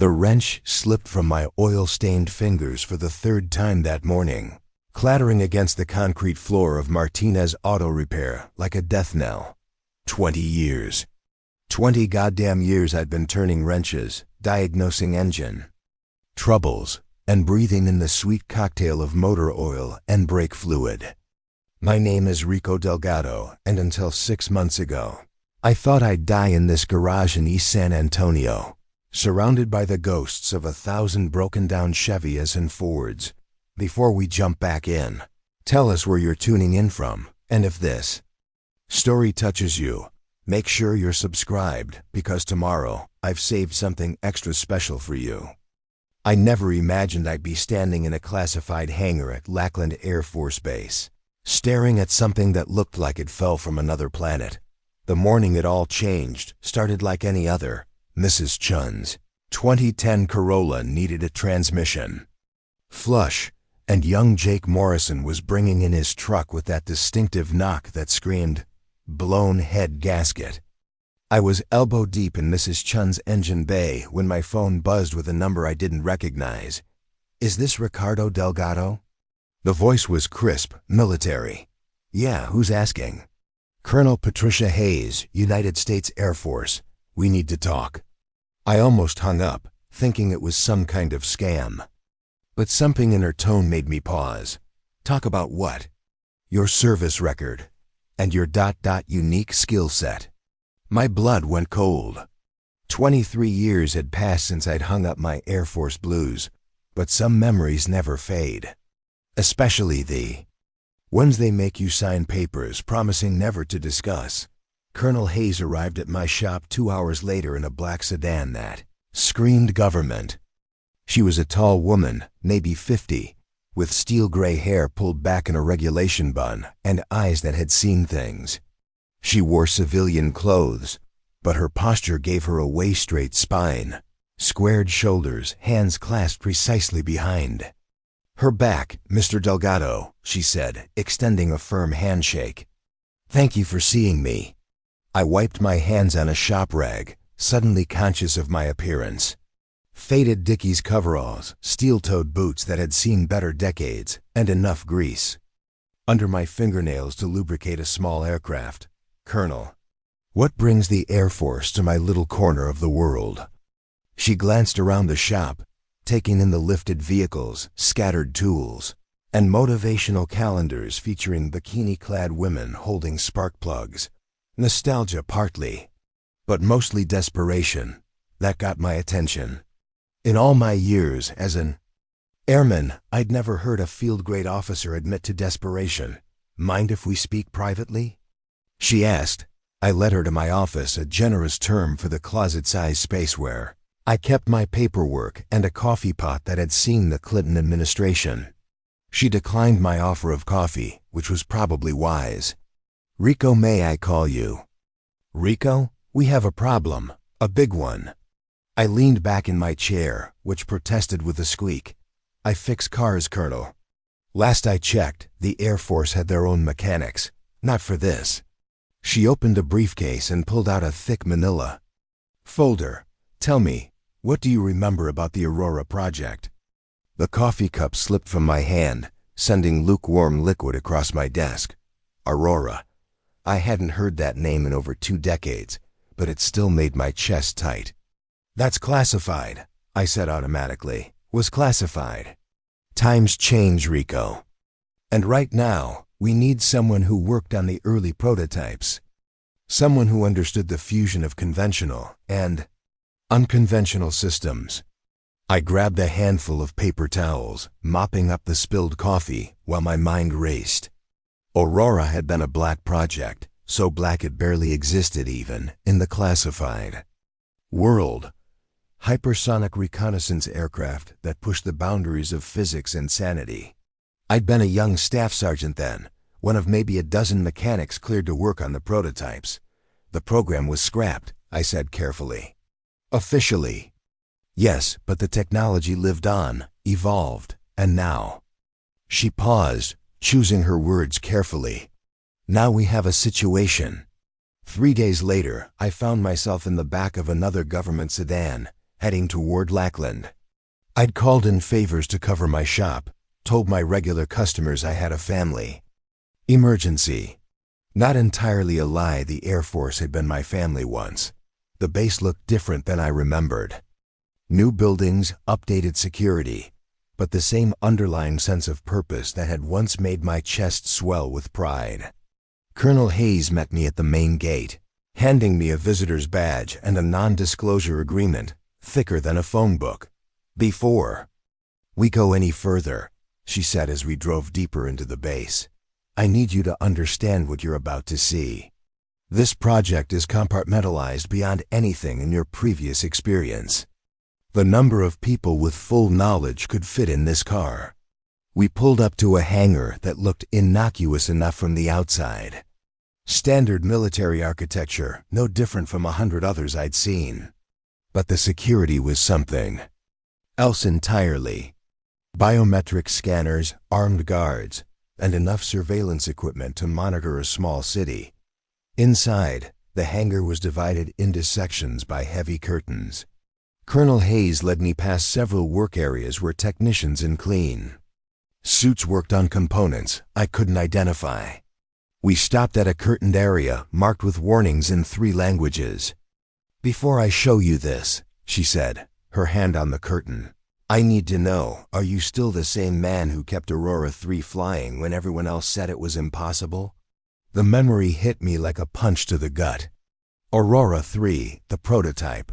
The wrench slipped from my oil-stained fingers for the third time that morning, clattering against the concrete floor of Martinez Auto Repair like a death knell. 20 years. 20 goddamn years I'd been turning wrenches, diagnosing engine troubles, and breathing in the sweet cocktail of motor oil and brake fluid. My name is Rico Delgado, and until 6 months ago, I thought I'd die in this garage in East San Antonio, surrounded by the ghosts of 1,000 broken-down Chevys and Fords. Before we jump back in, tell us where you're tuning in from, and if this story touches you, make sure you're subscribed, because tomorrow I've saved something extra special for you. I never imagined I'd be standing in a classified hangar at Lackland Air Force Base, staring at something that looked like it fell from another planet. The morning it all changed started like any other. Mrs. Chen's 2010 Corolla needed a transmission flush, and young Jake Morrison was bringing in his truck with that distinctive knock that screamed, "blown head gasket." I was elbow deep in Mrs. Chen's engine bay when my phone buzzed with a number I didn't recognize. "Is this Rico Delgado?" The voice was crisp, military. "Yeah, who's asking?" "Colonel Patricia Hayes, United States Air Force. We need to talk." I almost hung up, thinking it was some kind of scam. But something in her tone made me pause. "Talk about what?" "Your service record, and your unique skill set." My blood went cold. 23 years had passed since I'd hung up my Air Force blues, but some memories never fade. Especially the ones they make you sign papers promising never to discuss. Colonel Hayes arrived at my shop 2 hours later in a black sedan that screamed government. She was a tall woman, maybe 50, with steel-gray hair pulled back in a regulation bun and eyes that had seen things. She wore civilian clothes, but her posture gave her a way-straight spine, squared shoulders, hands clasped precisely behind her back. "Mr. Delgado," she said, extending a firm handshake. "Thank you for seeing me." I wiped my hands on a shop rag, suddenly conscious of my appearance. Faded Dickies coveralls, steel-toed boots that had seen better decades, and enough grease under my fingernails to lubricate a small aircraft. "Colonel, what brings the Air Force to my little corner of the world?" She glanced around the shop, taking in the lifted vehicles, scattered tools, and motivational calendars featuring bikini-clad women holding spark plugs. Nostalgia partly, but mostly desperation, that got my attention. In all my years as an airman, I'd never heard a field-grade officer admit to desperation. "Mind if we speak privately?" she asked. I led her to my office, a generous term for the closet-sized space where I kept my paperwork and a coffee pot that had seen the Clinton administration. She declined my offer of coffee, which was probably wise. "Rico, may I call you?" "Rico, we have a problem, a big one." I leaned back in my chair, which protested with a squeak. "I fix cars, Colonel. Last I checked, the Air Force had their own mechanics. Not for this." She opened a briefcase and pulled out a thick manila folder. "Tell me, what do you remember about the Aurora project?" The coffee cup slipped from my hand, sending lukewarm liquid across my desk. Aurora. I hadn't heard that name in over 2 decades, but it still made my chest tight. "That's classified," I said automatically. "Was classified." "Times change, Rico. And right now, we need someone who worked on the early prototypes. Someone who understood the fusion of conventional and unconventional systems." I grabbed a handful of paper towels, mopping up the spilled coffee while my mind raced. Aurora had been a black project, so black it barely existed even in the classified world. Hypersonic reconnaissance aircraft that pushed the boundaries of physics and sanity. I'd been a young staff sergeant then, one of maybe a dozen mechanics cleared to work on the prototypes. "The program was scrapped," I said carefully. "Officially." "Yes, but the technology lived on, evolved, and now." She paused, choosing her words carefully. "Now we have a situation." 3 days later, I found myself in the back of another government sedan, heading toward Lackland. I'd called in favors to cover my shop, told my regular customers I had a family. Emergency. Not entirely a lie, the Air Force had been my family once. The base looked different than I remembered. New buildings, updated security, but the same underlying sense of purpose that had once made my chest swell with pride. Colonel Hayes met me at the main gate, handing me a visitor's badge and a non-disclosure agreement, thicker than a phone book. Before we go any further, she said as we drove deeper into the base, I need you to understand what you're about to see. This project is compartmentalized beyond anything in your previous experience. The number of people with full knowledge could fit in this car. We pulled up to a hangar that looked innocuous enough from the outside. Standard military architecture, no different from 100 others I'd seen. But the security was something else entirely. Biometric scanners, armed guards, and enough surveillance equipment to monitor a small city. Inside, the hangar was divided into sections by heavy curtains. Colonel Hayes led me past several work areas where technicians in clean suits worked on components I couldn't identify. We stopped at a curtained area marked with warnings in 3 languages. Before I show you this, she said, her hand on the curtain, I need to know, are you still the same man who kept Aurora 3 flying when everyone else said it was impossible? The memory hit me like a punch to the gut. Aurora 3, the prototype,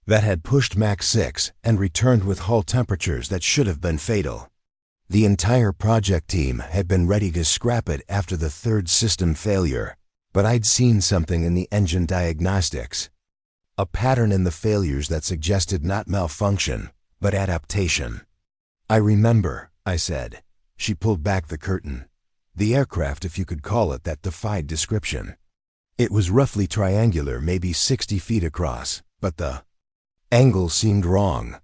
that had pushed Mach 6 and returned with hull temperatures that should have been fatal. The entire project team had been ready to scrap it after the 3rd system failure, but I'd seen something in the engine diagnostics. A pattern in the failures that suggested not malfunction, but adaptation. I remember, I said. She pulled back the curtain. The aircraft, if you could call it that, defied description. It was roughly triangular, maybe 60 feet across, but the angle seemed wrong,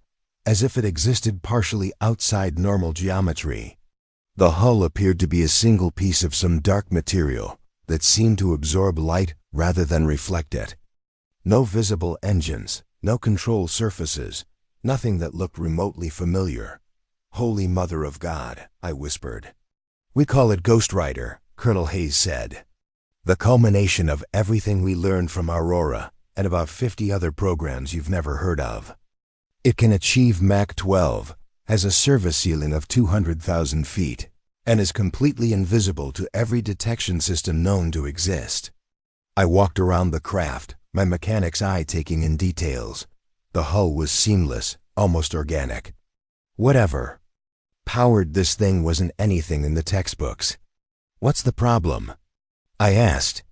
as if it existed partially outside normal geometry. The hull appeared to be a single piece of some dark material that seemed to absorb light rather than reflect it. No visible engines, no control surfaces, nothing that looked remotely familiar. Holy Mother of God, I whispered. We call it Ghost Rider, Colonel Hayes said. The culmination of everything we learned from Aurora and about 50 other programs you've never heard of. It can achieve Mach 12, has a service ceiling of 200,000 feet, and is completely invisible to every detection system known to exist. I walked around the craft, my mechanic's eye taking in details. The hull was seamless, almost organic. Whatever powered this thing wasn't anything in the textbooks. What's the problem? I asked.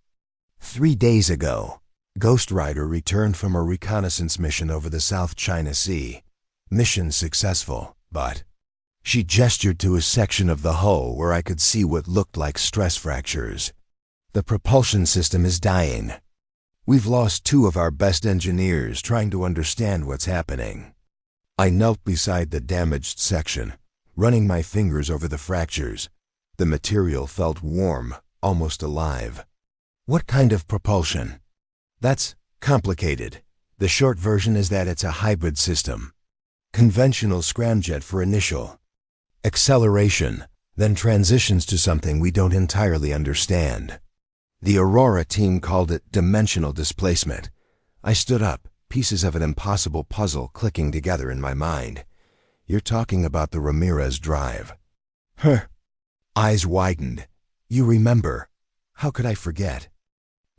3 days ago, Ghost Rider returned from a reconnaissance mission over the South China Sea. Mission successful, but she gestured to a section of the hull where I could see what looked like stress fractures. The propulsion system is dying. We've lost 2 of our best engineers trying to understand what's happening. I knelt beside the damaged section, running my fingers over the fractures. The material felt warm, almost alive. What kind of propulsion? That's complicated. The short version is that it's a hybrid system. Conventional scramjet for initial acceleration, then transitions to something we don't entirely understand. The Aurora team called it dimensional displacement. I stood up, pieces of an impossible puzzle clicking together in my mind. You're talking about the Ramirez drive. Her eyes widened. You remember. How could I forget?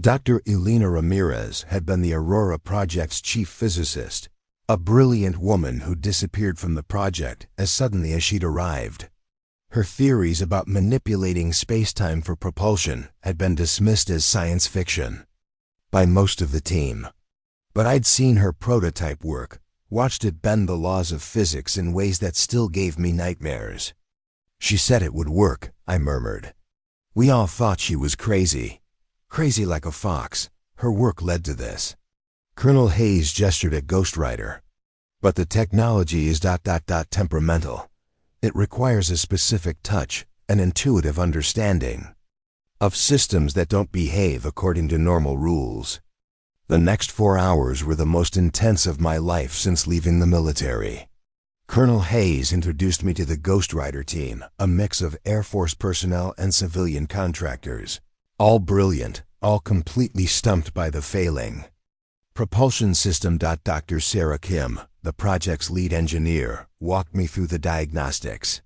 Dr. Elena Ramirez had been the Aurora project's chief physicist, a brilliant woman who disappeared from the project as suddenly as she'd arrived. Her theories about manipulating space-time for propulsion had been dismissed as science fiction by most of the team. But I'd seen her prototype work, watched it bend the laws of physics in ways that still gave me nightmares. She said it would work, I murmured. We all thought she was crazy. Crazy like a fox. Her work led to this. Colonel Hayes gestured at Ghost Rider. But the technology is ... temperamental. It requires a specific touch, an intuitive understanding of systems that don't behave according to normal rules. The next 4 hours were the most intense of my life since leaving the military. Colonel Hayes introduced me to the Ghost Rider team, a mix of Air Force personnel and civilian contractors. All brilliant, all completely stumped by the failing propulsion system. Dr. Sarah Kim, the project's lead engineer, walked me through the diagnostics.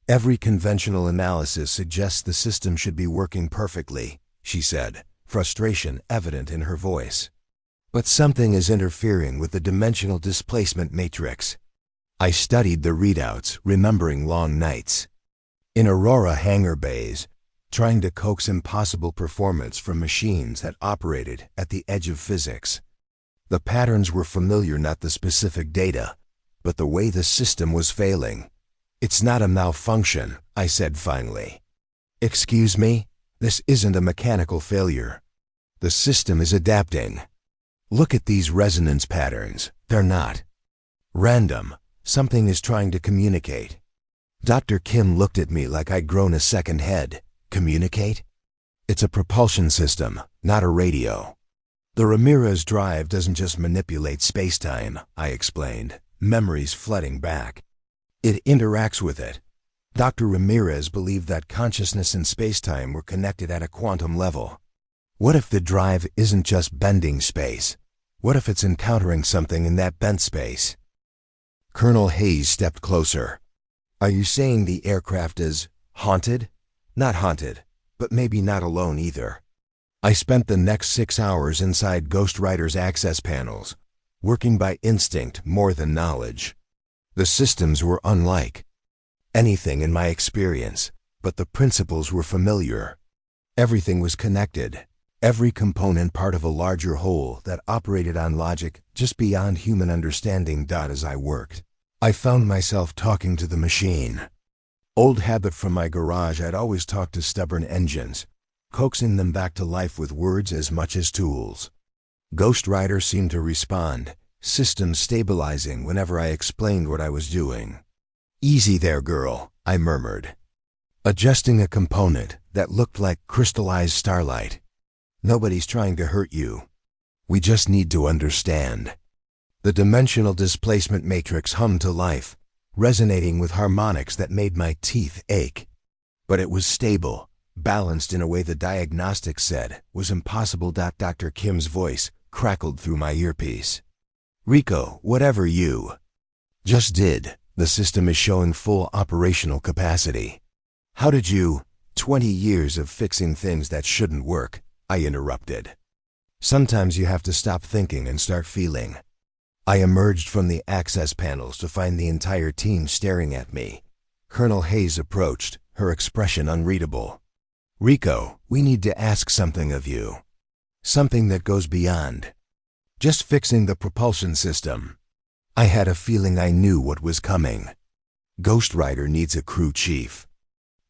Every conventional analysis suggests the system should be working perfectly, she said, frustration evident in her voice. But something is interfering with the dimensional displacement matrix. I studied the readouts, remembering long nights in Aurora hangar bays, trying to coax impossible performance from machines that operated at the edge of physics. The patterns were familiar, not the specific data, but the way the system was failing. It's not a malfunction, I said finally. Excuse me? This isn't a mechanical failure. The system is adapting. Look at these resonance patterns. They're not random. Something is trying to communicate. Dr. Kim looked at me like I'd grown a second head. Communicate? It's a propulsion system, not a radio. The Ramirez drive doesn't just manipulate space-time, I explained, memories flooding back. It interacts with it. Dr. Ramirez believed that consciousness and space-time were connected at a quantum level. What if the drive isn't just bending space? What if it's encountering something in that bent space? Colonel Hayes stepped closer. Are you saying the aircraft is haunted? Not haunted, but maybe not alone either. I spent the next 6 hours inside Ghost Rider's access panels, working by instinct more than knowledge. The systems were unlike anything in my experience, but the principles were familiar. Everything was connected, every component part of a larger whole that operated on logic just beyond human understanding. As I worked, I found myself talking to the machine. Old habit from my garage, I'd always talk to stubborn engines, coaxing them back to life with words as much as tools. Ghost Rider seemed to respond, systems stabilizing whenever I explained what I was doing. Easy there, girl, I murmured, adjusting a component that looked like crystallized starlight. Nobody's trying to hurt you. We just need to understand. The dimensional displacement matrix hummed to life, resonating with harmonics that made my teeth ache. But it was stable, balanced in a way the diagnostics said was impossible. Dr. Kim's voice crackled through my earpiece. Rico, whatever you just did, the system is showing full operational capacity. How did you? 20 years of fixing things that shouldn't work, I interrupted. Sometimes you have to stop thinking and start feeling. I emerged from the access panels to find the entire team staring at me. Colonel Hayes approached, her expression unreadable. Rico, we need to ask something of you. Something that goes beyond just fixing the propulsion system. I had a feeling I knew what was coming. Ghost Rider needs a crew chief.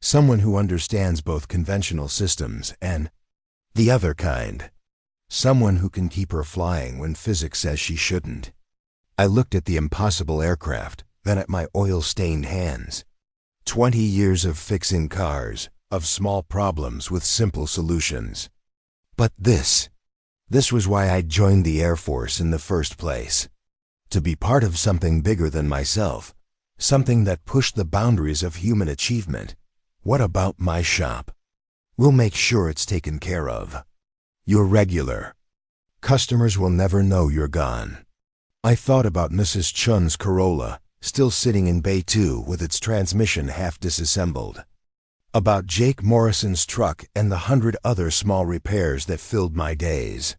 Someone who understands both conventional systems and the other kind. Someone who can keep her flying when physics says she shouldn't. I looked at the impossible aircraft, then at my oil-stained hands. 20 years of fixing cars, of small problems with simple solutions. But this was why I joined the Air Force in the first place. To be part of something bigger than myself, something that pushed the boundaries of human achievement. What about my shop? We'll make sure it's taken care of. You're regular. Customers will never know you're gone. I thought about Mrs. Chen's Corolla, still sitting in Bay 2 with its transmission half disassembled. About Jake Morrison's truck and the 100 other small repairs that filled my days.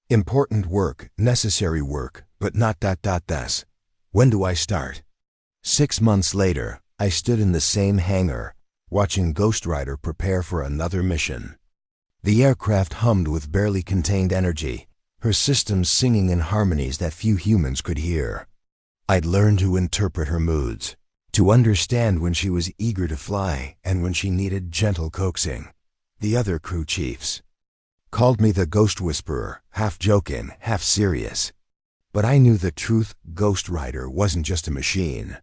Important work, necessary work, but not this. When do I start? 6 months later, I stood in the same hangar, watching Ghost Rider prepare for another mission. The aircraft hummed with barely contained energy, her systems singing in harmonies that few humans could hear. I'd learned to interpret her moods, to understand when she was eager to fly and when she needed gentle coaxing. The other crew chiefs called me the Ghost Whisperer, half joking, half serious. But I knew the truth. Ghost Rider wasn't just a machine.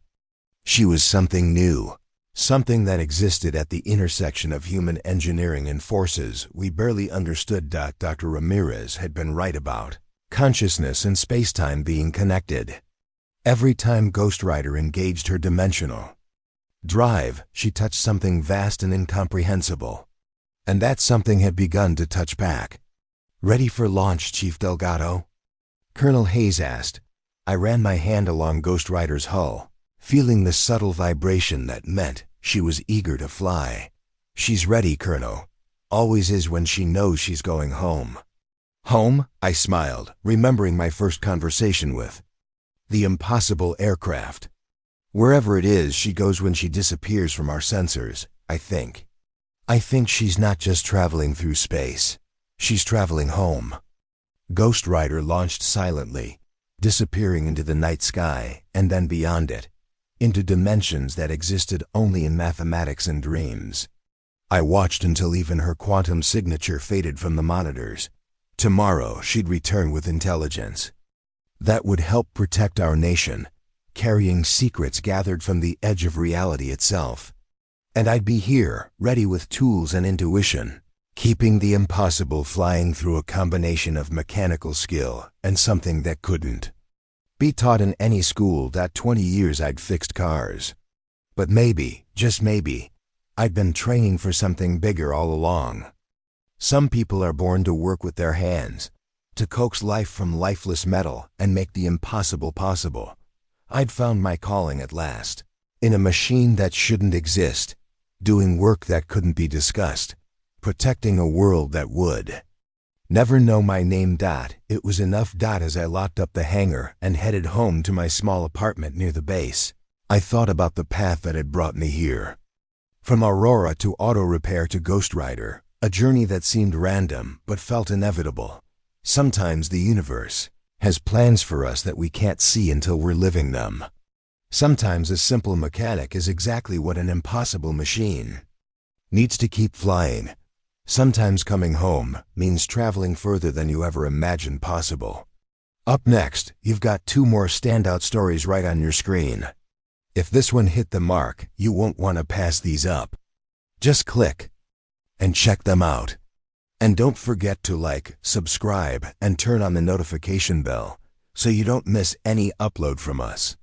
She was something new, something that existed at the intersection of human engineering and forces we barely understood. Dr. Ramirez had been right about consciousness and space-time being connected. Every time Ghost Rider engaged her dimensional drive, she touched something vast and incomprehensible. And that something had begun to touch back. "Ready for launch, Chief Delgado?" Colonel Hayes asked. I ran my hand along Ghost Rider's hull, feeling the subtle vibration that meant she was eager to fly. "She's ready, Colonel. Always is when she knows she's going home." "Home?" I smiled, remembering my first conversation with the impossible aircraft. "Wherever it is, she goes when she disappears from our sensors, I think. I think she's not just traveling through space. She's traveling home." Ghost Rider launched silently, disappearing into the night sky and then beyond it, into dimensions that existed only in mathematics and dreams. I watched until even her quantum signature faded from the monitors. Tomorrow she'd return with intelligence that would help protect our nation, carrying secrets gathered from the edge of reality itself. And I'd be here, ready with tools and intuition, keeping the impossible flying through a combination of mechanical skill and something that couldn't be taught in any school. That 20 years I'd fixed cars. But maybe, just maybe, I'd been training for something bigger all along. Some people are born to work with their hands, to coax life from lifeless metal and make the impossible possible. I'd found my calling at last, in a machine that shouldn't exist, doing work that couldn't be discussed, protecting a world that would never know my name. It was enough. As I locked up the hangar and headed home to my small apartment near the base, I thought about the path that had brought me here. From Aurora to auto repair to Ghost Rider, a journey that seemed random but felt inevitable. Sometimes the universe has plans for us that we can't see until we're living them. Sometimes a simple mechanic is exactly what an impossible machine needs to keep flying. Sometimes coming home means traveling further than you ever imagined possible. Up next, you've got 2 more standout stories right on your screen. If this one hit the mark, you won't want to pass these up. Just click and check them out. And don't forget to like, subscribe, and turn on the notification bell so you don't miss any upload from us.